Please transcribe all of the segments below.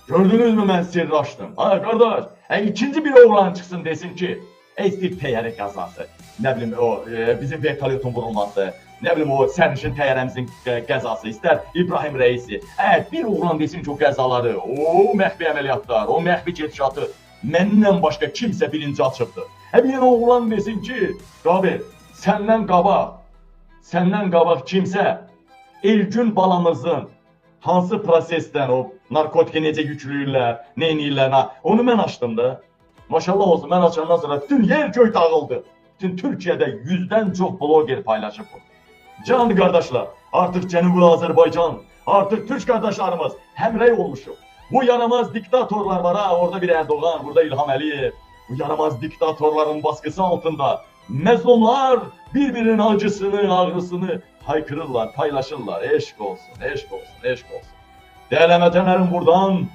Gördünüz mü ben sirri açtım? Ha kardeş, ikinci bir oğlan çıksın desin ki, bir teyyarə qəzası, ne bileyim bizim vertolyotun vurulması, ne bileyim o sərnişin təyyarəmizin qəzası, istər İbrahim Reisi. Bir oğlan desin ki o qəzaları, o məxfi əməliyyatlar, o məxfi gedişatı məndən başqa kimsə birinci açıbdır. Bir oğlan desin ki, Qabil, səndən qabaq kimsə İlgün balamızın hansı prosesdən o narkotiki necə yükləyirlər, neyniyirlər, onu mən açdım da. Maşallah olsun, mən açandan sonra bütün yer göy dağıldı. Bütün Türkiyədə 100-dən çox bloger paylaşıb bu. Canlı qardaşlar, artıq Cənubi Azərbaycan, artıq Türk qardaşlarımız həmrəy olmuşuq. Bu yaramaz diktatorlar var ha, orada bir Erdoğan, burada İlham Əliyev. Bu yaramaz diktatorların baskısı altında məzlumlar bir-birinin acısını, ağrısını haykırırlar, paylaşırlar. Eşq olsun, eşq olsun, eşq olsun. Değerli vətənlərim, buradan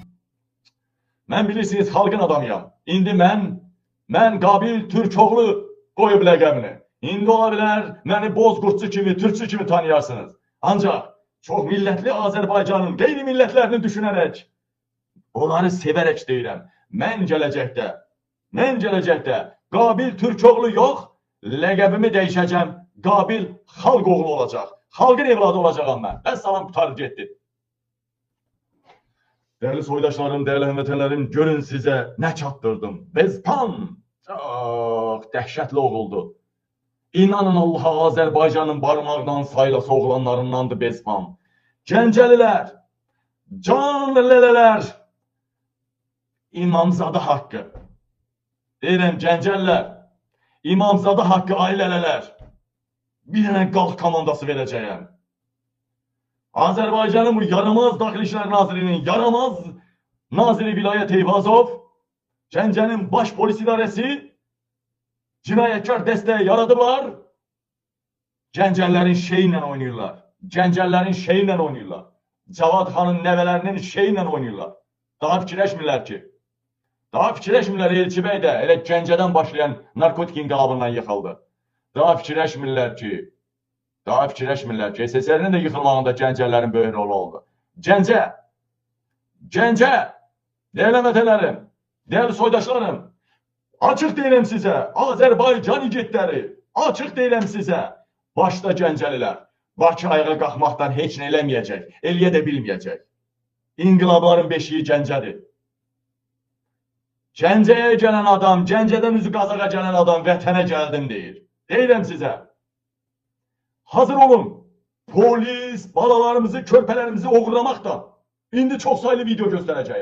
mən bilirsiniz xalqın adamıyam. İndi mən Qabil Türkoğlu qoyub ləqəbini. İndi ola bilər məni Bozqurtçu kimi, Türkçü kimi tanıyarsınız. Ancaq çox millətli Azərbaycanın qeyri-millətlərini düşünərək, onları sevərək deyirəm. Mən gələcəkdə Qabil Türkoğlu yox, ləqəbimi dəyişəcəm, Qabil Xalqoğlu olacaq. Xalqın evladı olacağam mən. Əssalam, qutarıb getdi. Değerli soydaşlarım, değerli həmvətənlərim, görün sizə nə çatdırdım. Bezpan çox dəhşətli oğuldu. İnanın Allaha, Azərbaycanın barmaqdan saylası oğlanlarındandır Bezpan. Gəncəlilər, canlı lələlər, İmamzadə haqqı. Deyirəm, Gəncəllər, İmamzadə haqqı ailələr. Bir dənə qalx komandası verəcəyəm. Azərbaycanın bu yaramaz Daxili İşlər Nazirinin yaramaz Naziri Vilayət Eyvazov, Gəncənin baş polis idarəsi cinayətkar dəstəyi yaradıblar. Gəncəllərin şeyi ilə oynayırlar. Gəncəllərin şeyi ilə oynayırlar. Cavad xanın nəvələrinin şeyi ilə oynayırlar. Daha fikirləşmirlər ki. Daha fikirləşmirlər Elçi bəy də elə Gəncədən başlayan narkotik inqilabından yıxıldı. Daha fikirləşmirlər ki. SSR-nin də yıxılmağında Gəncələrin böyük rolu oldu. Gəncə, değerli vətənlərim, değerli soydaşlarım, açıq deyirəm sizə, Azərbaycan igidləri, açıq deyirəm sizə, başda Gəncəlilər, Bakı ayağa qalxmaqdan heç nə eləməyəcək, eləyə də bilməyəcək. İnqilabların beşiği Gəncədir. Gəncəyə gələn adam, Gəncədən üzü Qazağa gələn adam vətənə gəldim deyir. Deyirəm sizə. Hazır olun. Polis balalarımızı, körpələrimizi oğurlamakta. İndi çox sayılı video göstereceğim.